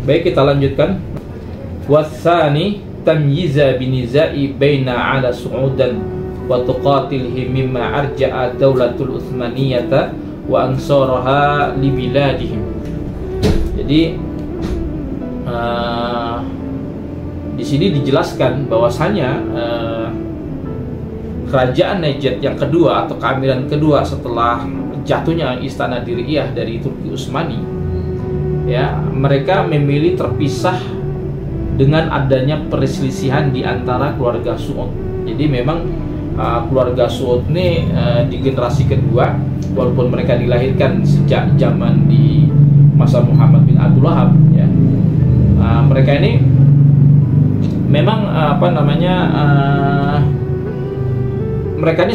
Baik, kita lanjutkan. Wasani tamyiza binizai baina ala su'udan wa tuqatilhi mimma arja'a daulatul Utsmaniyata wa ansaraha li biladihim. Jadi di sini dijelaskan bahwasanya kerajaan Najd yang kedua atau keamiran kedua setelah jatuhnya istana Diriyah dari Turki Utsmani, ya, mereka memilih terpisah dengan adanya perselisihan di antara keluarga Su'ud. Jadi memang keluarga Su'ud ini di generasi kedua, walaupun mereka dilahirkan sejak zaman di masa Muhammad bin Abdul Wahab, ya, mereka ini memang mereka ini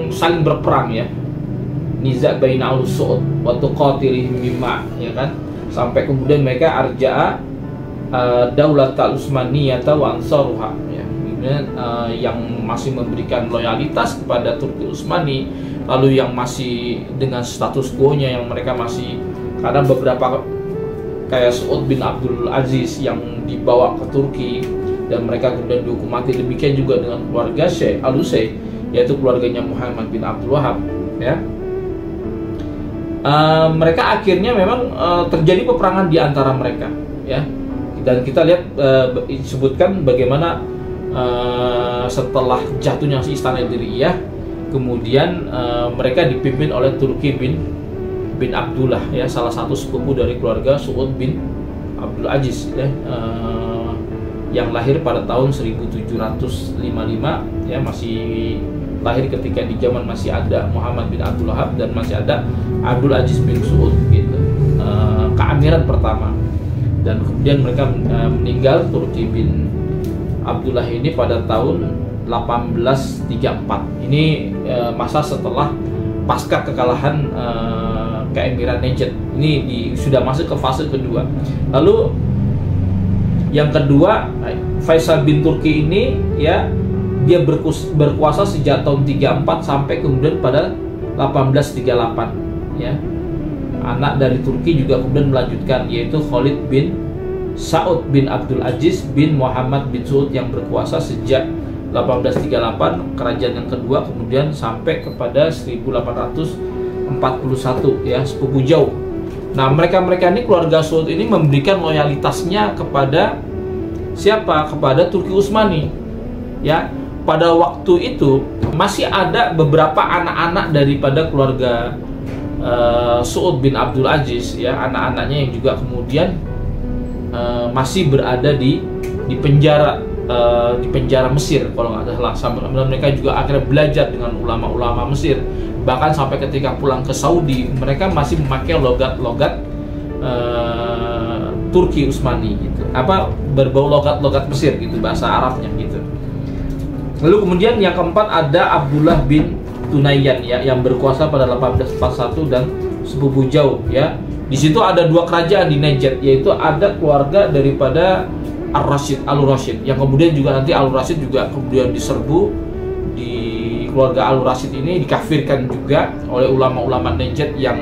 saling berperang, ya. Niza baina al-Su'ud wa tuqatilihim mimma, ya kan, sampai kemudian mereka arja'a daulat al-Utsmaniyata wa ansaruha, ya. Yang masih memberikan loyalitas kepada Turki Utsmani, lalu yang masih dengan status quo-nya, yang mereka masih, karena beberapa kayak Su'ud bin Abdul Aziz yang dibawa ke Turki dan mereka kemudian dihukum mati. Demikian juga dengan keluarga Syekh Al-Utsai, yaitu keluarganya Muhammad bin Abdul Wahab, ya. Mereka akhirnya memang terjadi peperangan di antara mereka, ya. Dan kita lihat disebutkan bagaimana setelah jatuhnya istana Diriyah, kemudian mereka dipimpin oleh Turki bin Abdullah, ya, salah satu sepupu dari keluarga Su'ud bin Abdul Aziz, ya, yang lahir pada tahun 1755, ya, masih lahir ketika di zaman masih ada Muhammad bin Abdul Wahab dan masih ada Abdul Aziz bin Su'ud, gitu, keamiran pertama. Dan kemudian mereka meninggal, Turki bin Abdullah ini, pada tahun 1834. Ini masa setelah pasca kekalahan keemiran Najd. Ini sudah masuk ke fase kedua. Lalu yang kedua, Faisal bin Turki ini, ya, dia berkuasa sejak tahun 34 sampai kemudian pada 1838, ya. Anak dari Turki juga kemudian melanjutkan, yaitu Khalid bin Sa'ud bin Abdul Aziz bin Muhammad bin Su'ud yang berkuasa sejak 1838, kerajaan yang kedua, kemudian sampai kepada 1841, ya, sepupu jauh. Nah, mereka ini, keluarga Su'ud ini, memberikan loyalitasnya kepada siapa? Kepada Turki Utsmani, ya. Pada waktu itu masih ada beberapa anak-anak daripada keluarga Su'ud bin Abdul Aziz, ya, anak-anaknya yang juga kemudian masih berada di penjara Mesir, kalau nggak salah. Sampai mereka juga akhirnya belajar dengan ulama-ulama Mesir. Bahkan sampai ketika pulang ke Saudi, mereka masih memakai logat-logat Turki Utsmani, gitu, berbau logat-logat Mesir, gitu, bahasa Arabnya, gitu. Lalu kemudian yang keempat ada Abdullah bin Tunayyan, ya, yang berkuasa pada 1841 dan sepupu jauh, ya. Di situ ada dua kerajaan di Najd, yaitu ada keluarga daripada Al-Rashid, yang kemudian juga nanti Al-Rashid juga kemudian diserbu. Di keluarga Al-Rashid ini dikafirkan juga oleh ulama-ulama Najd yang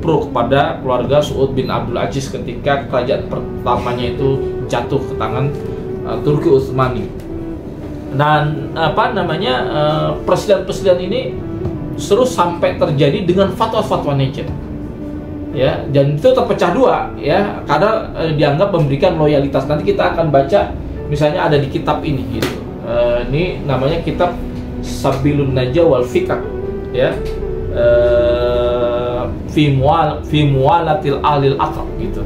pro kepada keluarga Su'ud bin Abdul Aziz ketika kerajaan pertamanya itu jatuh ke tangan Turki Utsmani. Dan perselian ini terus sampai terjadi dengan fatwa-fatwa Najd, ya, dan itu terpecah dua, ya, karena dianggap memberikan loyalitas. Nanti kita akan baca, misalnya ada di kitab ini, gitu. Ini namanya kitab Sabilun Najah wal Fikak, ya, fi muwalatil alil aqrab, gitu.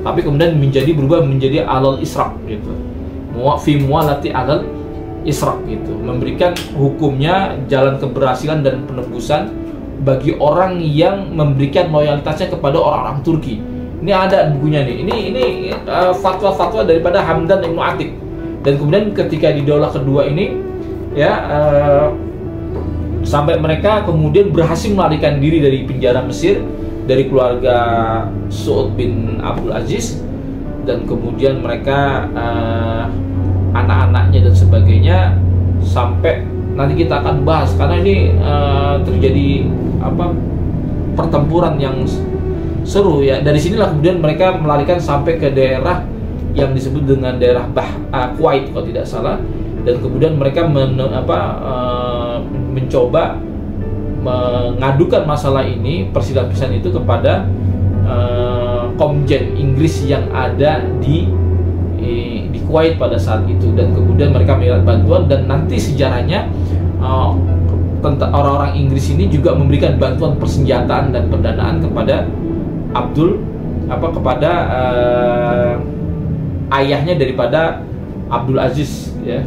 Tapi kemudian berubah menjadi alal israq, gitu. Fi muwalati alal israq, gitu, memberikan hukumnya jalan keberhasilan dan penebusan bagi orang yang memberikan loyalitasnya kepada orang-orang Turki. Ini ada bukunya nih. Ini fatwa-fatwa daripada Hamdan Ibnu Atik. Dan kemudian ketika di daulah kedua ini, ya, sampai mereka kemudian berhasil melarikan diri dari penjara Mesir, dari keluarga Su'ud bin Abdul Aziz, dan kemudian mereka anak-anaknya dan sebagainya, sampai nanti kita akan bahas, karena ini terjadi pertempuran yang seru, ya. Dari sinilah kemudian mereka melarikan sampai ke daerah yang disebut dengan daerah Kuwait kalau tidak salah, dan kemudian mereka mencoba mengadukan masalah ini, perselisihan itu kepada Komjen Inggris yang ada di Kuwait pada saat itu, dan kemudian mereka mendapat bantuan, dan nanti sejarahnya orang-orang Inggris ini juga memberikan bantuan persenjataan dan pendanaan kepada ayahnya daripada Abdul Aziz ya,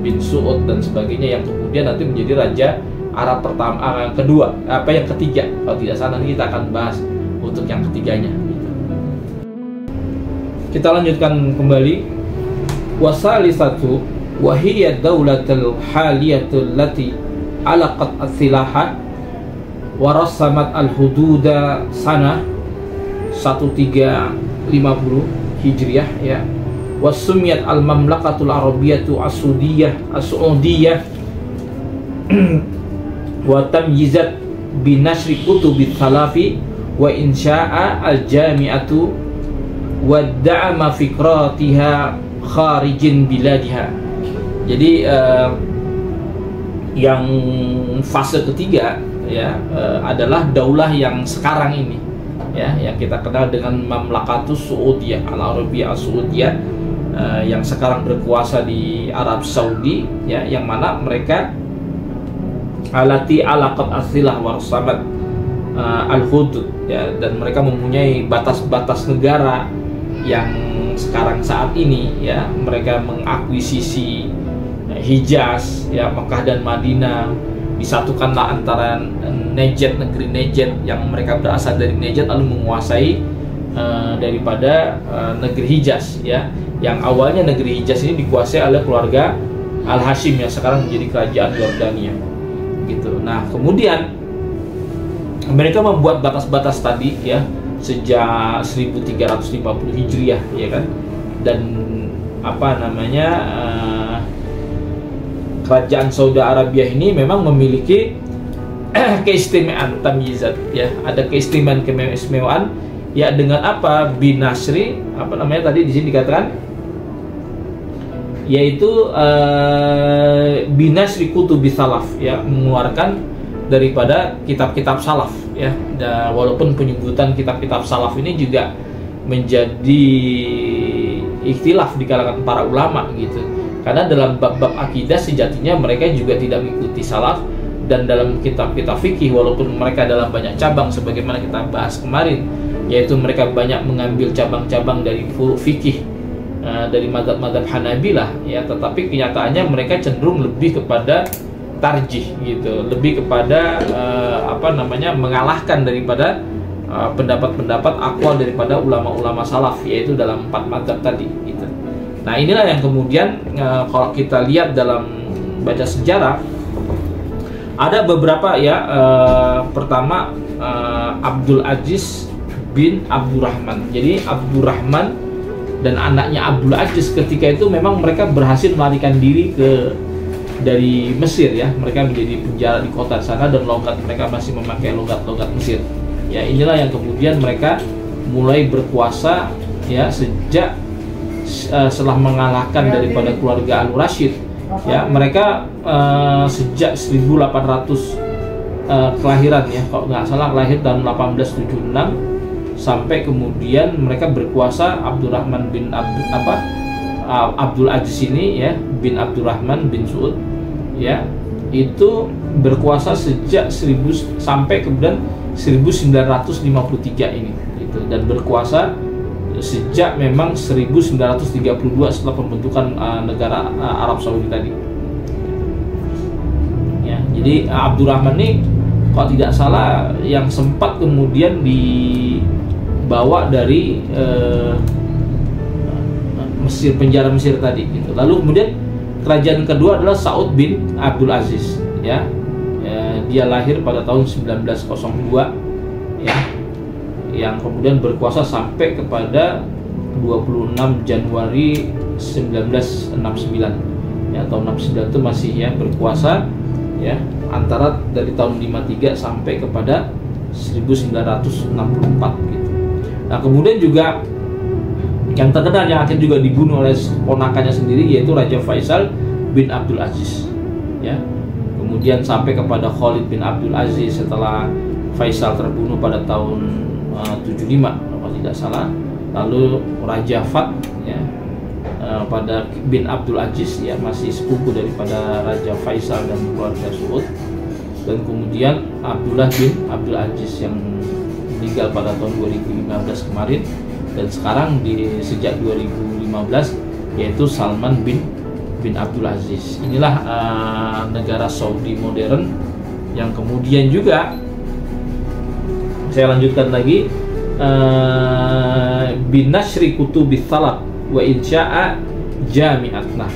bin Suud dan sebagainya, yang kemudian nanti menjadi raja Arab yang ketiga kalau tidak salah. Nanti kita akan bahas untuk yang ketiganya. Kita lanjutkan kembali. Wasalisatu wa hiya daulatul haliyatul lati alaqat as-silaha wa rassamat al-hududa sanah 1350 Hijriah ya. Wasumiyat al-mamlakatul arabiyatu as-saudiyah wa tamyizat binashri kutubit salafi wa insya'a al-jami'atu wa da'ama fikratiha kharijin biladiha. Jadi yang fase ketiga ya adalah daulah yang sekarang ini ya, yang kita kenal dengan Mamlakatus Saudiyah Al-Arabiyah As-Saudiyah, yang sekarang berkuasa di Arab Saudi ya, yang mana mereka alati alaqat asilah warsamat al-hudud ya, dan mereka mempunyai batas-batas negara yang sekarang saat ini ya, mereka mengakuisisi Hijaz ya, Mekah dan Madinah, disatukanlah antara Najd, negeri Najd yang mereka berasal dari Najd, lalu menguasai daripada negeri Hijaz ya, yang awalnya negeri Hijaz ini dikuasai oleh keluarga Al-Hashim yang sekarang menjadi kerajaan Yordania gitu. Nah, kemudian mereka membuat batas-batas tadi ya sejak 1350 Hijriah ya kan, dan kerajaan Saudi Arabia ini memang memiliki keistimewaan tamyizat ya, ada keistimewaan ya, dengan binasri tadi di sini dikatakan yaitu binasri kutubi salaf ya, mengeluarkan daripada kitab-kitab salaf ya. Dan walaupun penyebutan kitab-kitab salaf ini juga menjadi ikhtilaf di kalangan para ulama gitu, karena dalam bab-bab akidah sejatinya mereka juga tidak mengikuti salaf, dan dalam kitab-kitab fikih walaupun mereka dalam banyak cabang sebagaimana kita bahas kemarin, yaitu mereka banyak mengambil cabang-cabang dari fikih dari mazhab-mazhab Hanabilah ya, tetapi kenyataannya mereka cenderung lebih kepada tarjih gitu, lebih kepada mengalahkan daripada pendapat-pendapat aqwal daripada ulama-ulama salaf, yaitu dalam 4 mazhab tadi gitu. Nah, inilah yang kemudian kalau kita lihat dalam baca sejarah ada beberapa ya, pertama Abdul Aziz bin Abdurrahman. Jadi Abdurrahman dan anaknya Abdul Aziz ketika itu memang mereka berhasil melarikan diri dari Mesir ya, mereka menjadi penjara di kota sana, dan logat mereka masih memakai logat-logat Mesir ya. Inilah yang kemudian mereka mulai berkuasa ya, sejak setelah mengalahkan daripada keluarga Al-Rashid ya. Mereka sejak 1800 kelahiran ya, kalau nggak salah lahir tahun 1876, sampai kemudian mereka berkuasa Abdurrahman bin Abdul Aziz ini ya, bin Abdurrahman bin Suud ya, itu berkuasa sejak sampai kemudian 1953 ini gitu, dan berkuasa sejak memang 1932 setelah pembentukan negara Arab Saudi tadi ya. Jadi Abdurrahman ini kalau tidak salah yang sempat kemudian dibawa dari Mesir, penjara Mesir tadi gitu. Lalu kemudian kerajaan kedua adalah Saud bin Abdul Aziz ya. Dia lahir pada tahun 1902 ya, yang kemudian berkuasa sampai kepada 26 Januari 1969 ya. Tahun 69 itu masih ya berkuasa ya, antara dari tahun 53 sampai kepada 1964 gitu. Nah, kemudian juga Yang terkenal yang akhirnya juga dibunuh oleh ponakannya sendiri yaitu Raja Faisal bin Abdul Aziz. Ya. Kemudian sampai kepada Khalid bin Abdul Aziz setelah Faisal terbunuh pada tahun 75 kalau tidak salah. Lalu Raja Fat ya, pada bin Abdul Aziz ya, masih sepupu daripada Raja Faisal dan keluarga Saud. Dan kemudian Abdullah bin Abdul Aziz yang meninggal pada tahun 2015 kemarin. Dan sekarang sejak 2015 yaitu Salman bin Abdul Aziz. Inilah negara Saudi modern yang kemudian juga saya lanjutkan lagi binashri kutubi thalab wa insya'a jami'at. Nah,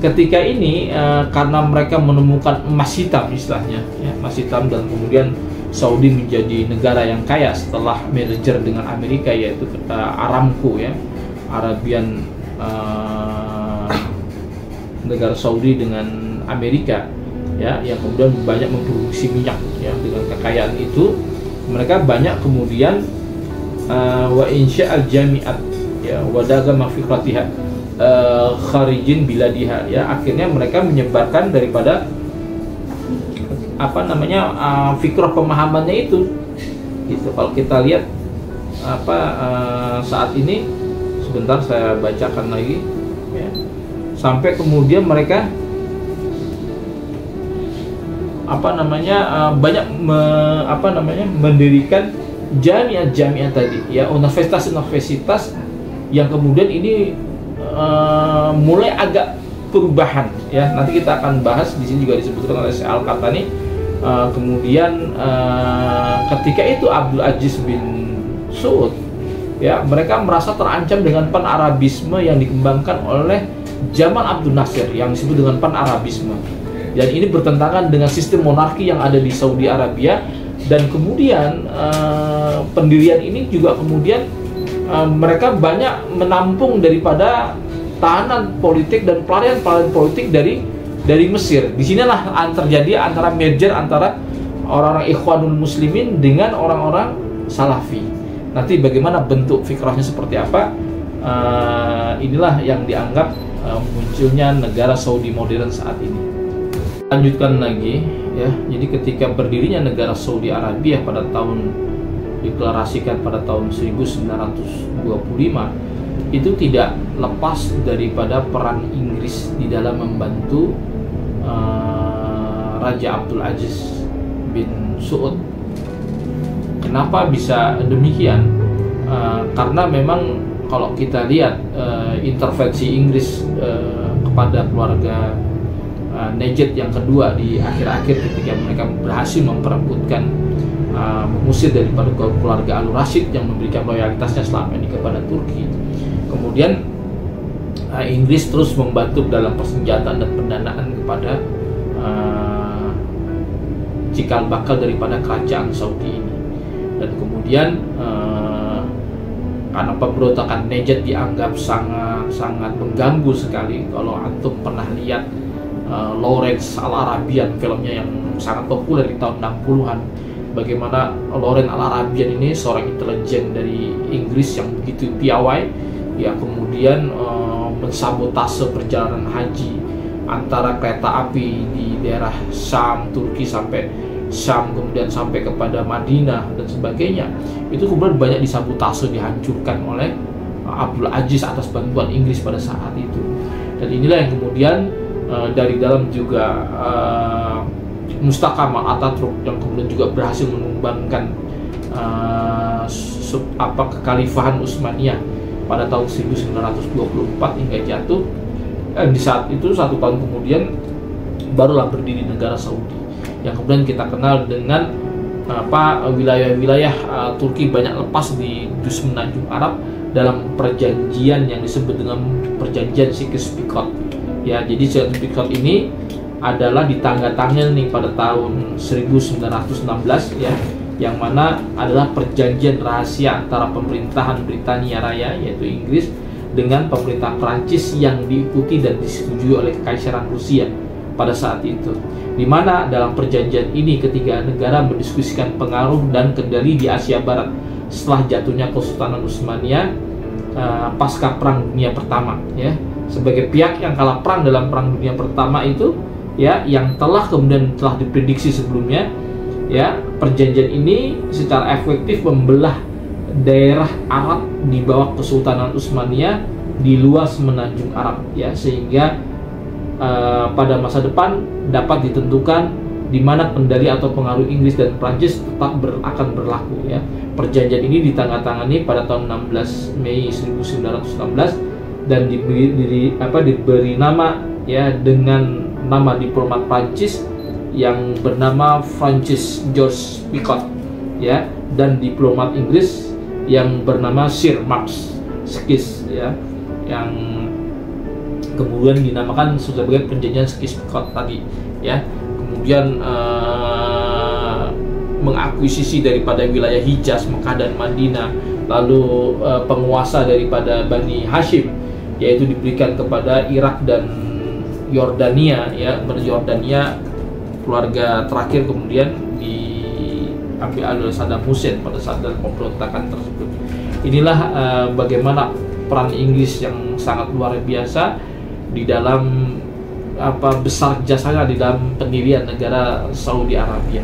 ketika ini karena mereka menemukan emas hitam istilahnya ya, emas hitam, dan kemudian Saudi menjadi negara yang kaya setelah merger dengan Amerika, yaitu Aramco ya, Arabian negara Saudi dengan Amerika ya, yang kemudian banyak memproduksi minyak ya. Dengan kekayaan itu mereka banyak kemudian wa insya'al jami'at ya, wadaga mafiqatiha kharijin biladiha ya, akhirnya mereka menyebarkan daripada fikrah pemahamannya itu gitu. Kalau kita lihat saat ini, sebentar saya bacakan lagi ya, sampai kemudian mereka banyak mendirikan jamiah tadi ya, universitas yang kemudian ini mulai agak perubahan ya. Nanti kita akan bahas, di sini juga disebutkan oleh Syekh Al-Qahtani. Kemudian ketika itu Abdul Aziz bin Saud ya, mereka merasa terancam dengan pan-Arabisme yang dikembangkan oleh Jamal Abdul Nasir yang disebut dengan pan-Arabisme, dan ini bertentangan dengan sistem monarki yang ada di Saudi Arabia. Dan kemudian pendirian ini juga kemudian mereka banyak menampung daripada tahanan politik dan pelarian politik dari Mesir. Di sinilah terjadi antara merger antara orang-orang Ikhwanul Muslimin dengan orang-orang Salafi. Nanti bagaimana bentuk fikrahnya seperti apa, inilah yang dianggap munculnya negara Saudi modern saat ini. Lanjutkan lagi ya. Jadi ketika berdirinya negara Saudi Arabia pada tahun deklarasikan pada tahun 1925, itu tidak lepas daripada peran Inggris di dalam membantu Raja Abdul Aziz bin Saud. Kenapa bisa demikian? Karena memang kalau kita lihat intervensi Inggris kepada keluarga Najd yang kedua di akhir-akhir, ketika mereka berhasil memperebutkan mengusir daripada keluarga Al-Rashid yang memberikan loyalitasnya selama ini kepada Turki. Kemudian Inggris terus membantu dalam persenjataan dan pendanaan kepada cikal bakal daripada kerajaan Saudi ini. Dan kemudian karena pemberontakan Najd dianggap sangat mengganggu sekali. Kalau antum pernah lihat Lawrence Al-Arabian, filmnya yang sangat populer di tahun 60-an, bagaimana Lawrence Al-Arabian ini seorang intelijen dari Inggris yang begitu piawai ya, kemudian mensabotase perjalanan haji antara kereta api di daerah Syam, Turki sampai Syam, kemudian sampai kepada Madinah dan sebagainya. Itu kemudian banyak disabotase, dihancurkan oleh Abdul Aziz atas bantuan Inggris pada saat itu. Dan inilah yang kemudian dari dalam juga Mustafa Kemal Atatürk yang kemudian juga berhasil mengembangkan kekhalifahan Utsmaniyah pada tahun 1924 hingga jatuh. Di saat itu 1 tahun kemudian barulah berdiri negara Saudi yang kemudian kita kenal dengan wilayah-wilayah Turki banyak lepas di Semenanjung Arab dalam perjanjian yang disebut dengan perjanjian Sykes-Picot ya. Jadi Sykes-Picot ini adalah ditangani pada tahun 1916 ya, yang mana adalah perjanjian rahasia antara pemerintahan Britania Raya yaitu Inggris dengan pemerintah Prancis yang diikuti dan disetujui oleh Kekaisaran Rusia pada saat itu, di mana dalam perjanjian ini ketiga negara mendiskusikan pengaruh dan kendali di Asia Barat setelah jatuhnya Kesultanan Utsmaniyah pasca Perang Dunia Pertama, ya, sebagai pihak yang kalah perang dalam Perang Dunia Pertama itu, ya, yang telah diprediksi sebelumnya, ya, perjanjian ini secara efektif membelah daerah Arab di bawah Kesultanan Utsmaniyah di luas semenanjung Arab, ya, sehingga pada masa depan dapat ditentukan di mana kendali atau pengaruh Inggris dan Prancis tetap akan berlaku, ya. Perjanjian ini ditandatangani pada tahun 16 Mei 1916 dan diberi nama, ya, dengan nama diplomat Prancis yang bernama Francis George Picot, ya, dan diplomat Inggris yang bernama Sir Max Sykes, ya, yang kemudian dinamakan sebagai perjanjian Sykes-Picot tadi, ya. Kemudian mengakuisisi daripada wilayah Hijaz, Mekah dan Madinah, lalu penguasa daripada Bani Hashim, yaitu diberikan kepada Irak dan Yordania, ya. Yordania keluarga terakhir kemudian diambil oleh Saddam Hussein pada saat dalam pemberontakan tersebut. Inilah bagaimana peran Inggris yang sangat luar biasa di dalam besar jasanya di dalam pendirian negara Saudi Arabia.